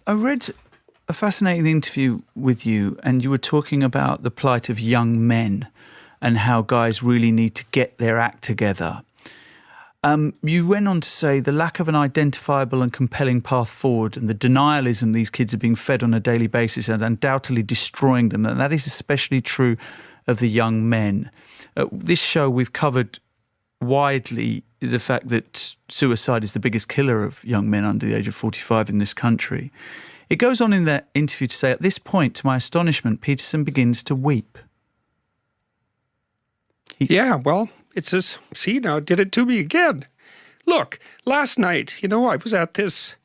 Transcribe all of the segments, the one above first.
I read a fascinating interview with you, and you were talking about the plight of young men and how guys really need to get their act together. You went on to say the lack of an identifiable and compelling path forward and the denialism these kids are being fed on a daily basis and undoubtedly destroying them, and that is especially true of the young men. This show we've covered widely the fact that suicide is the biggest killer of young men under the age of 45 in this country. It goes on in that interview to say, at this point, to my astonishment, Peterson begins to weep. Yeah, well, it says, see, now it did it to me again. Look, last night, I was at this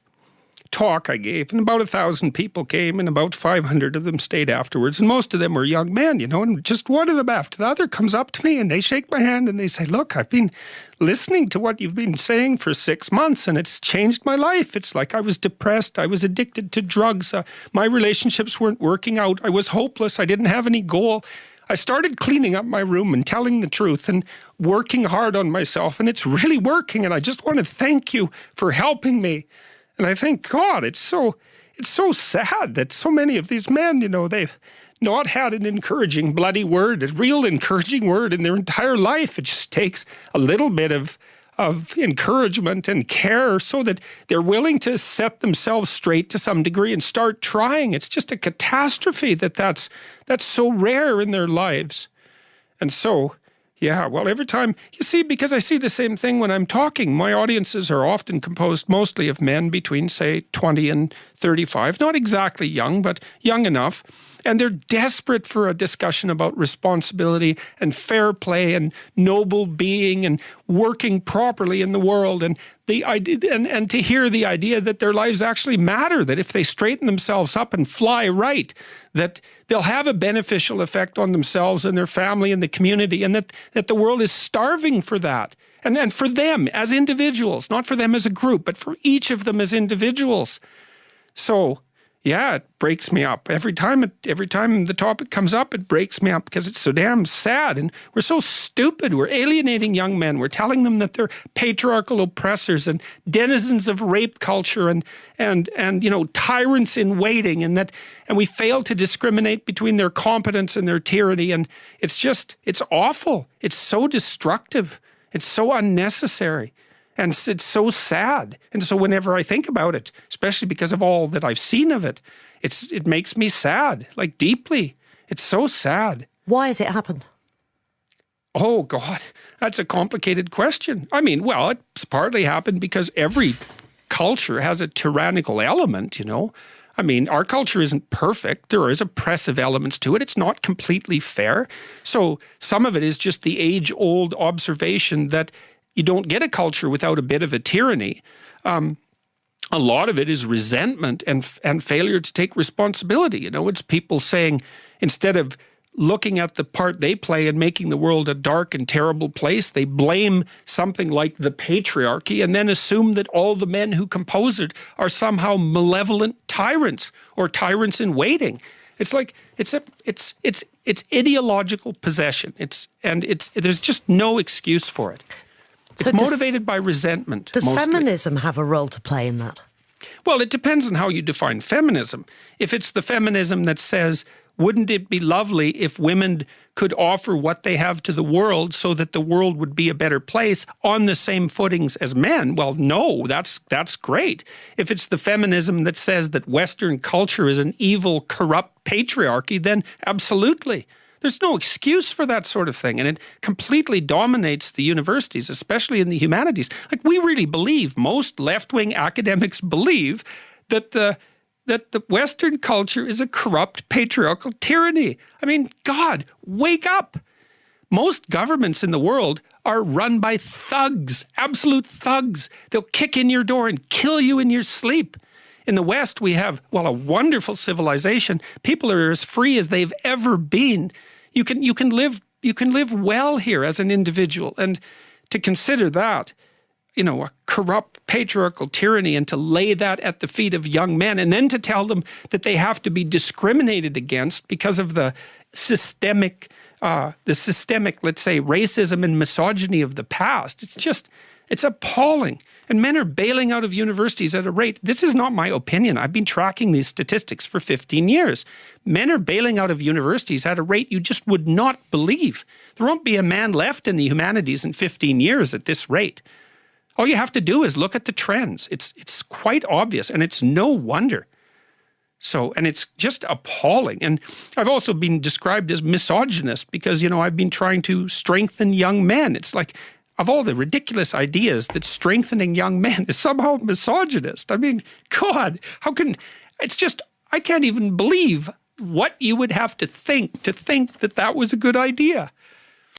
talk I gave, and about 1,000 people came, and about 500 of them stayed afterwards, and most of them were young men, and just one of them after the other comes up to me, and they shake my hand, and they say, look, I've been listening to what you've been saying for 6 months, and it's changed my life. It's like I was depressed, I was addicted to drugs, my relationships weren't working out, I was hopeless, I didn't have any goal. I started cleaning up my room and telling the truth and working hard on myself, and it's really working, and I just want to thank you for helping me. And I think, God, it's so sad that so many of these men, they've not had an encouraging bloody word, a real encouraging word in their entire life. It just takes a little bit of encouragement and care so that they're willing to set themselves straight to some degree and start trying. It's just a catastrophe that's so rare in their lives. And so, yeah, well, every time, you see, because I see the same thing when I'm talking, my audiences are often composed mostly of men between, say, 20 and 35, not exactly young, but young enough. And they're desperate for a discussion about responsibility and fair play and noble being and working properly in the world, and the idea, and to hear the idea that their lives actually matter, that if they straighten themselves up and fly right, that they'll have a beneficial effect on themselves and their family and the community, and that the world is starving for that. And for them as individuals, not for them as a group, but for each of them as individuals. So, yeah, it breaks me up. Every time the topic comes up, it breaks me up because it's so damn sad. And we're so stupid. We're alienating young men. We're telling them that they're patriarchal oppressors and denizens of rape culture and tyrants in waiting, and we fail to discriminate between their competence and their tyranny. And it's awful. It's so destructive. It's so unnecessary. And it's so sad. And so whenever I think about it, especially because of all that I've seen of it, it makes me sad, like deeply. It's so sad. Why has it happened? Oh, God, that's a complicated question. I mean, well, it's partly happened because every culture has a tyrannical element, I mean, our culture isn't perfect. There is oppressive elements to it. It's not completely fair. So some of it is just the age-old observation that you don't get a culture without a bit of a tyranny. A lot of it is resentment and failure to take responsibility. It's people saying, instead of looking at the part they play in making the world a dark and terrible place, they blame something like the patriarchy and then assume that all the men who compose it are somehow malevolent tyrants or tyrants in waiting. It's like it's ideological possession. There's just no excuse for it. It's motivated by resentment. Does mostly. Feminism have a role to play in that? Well, it depends on how you define feminism. If it's the feminism that says, wouldn't it be lovely if women could offer what they have to the world so that the world would be a better place on the same footings as men? Well, no, that's great. If it's the feminism that says that Western culture is an evil, corrupt patriarchy, then absolutely. There's no excuse for that sort of thing, and it completely dominates the universities, especially in the humanities. Like, we really believe, most left-wing academics believe, that the Western culture is a corrupt patriarchal tyranny. I mean, God, wake up. Most governments in the world are run by thugs, absolute thugs. They'll kick in your door and kill you in your sleep. In the West, we have, well, a wonderful civilization. People are as free as they've ever been. You can live well here as an individual. And to consider that, a corrupt patriarchal tyranny, and to lay that at the feet of young men, and then to tell them that they have to be discriminated against because of the systemic, let's say, racism and misogyny of the past. It's appalling. And men are bailing out of universities at a rate. This is not my opinion. I've been tracking these statistics for 15 years. Men are bailing out of universities at a rate you just would not believe. There won't be a man left in the humanities in 15 years at this rate. All you have to do is look at the trends. It's quite obvious, and it's no wonder. So, and it's just appalling. And I've also been described as misogynist because, I've been trying to strengthen young men. It's like, of all the ridiculous ideas, that strengthening young men is somehow misogynist. I mean, God, I can't even believe what you would have to think that that was a good idea.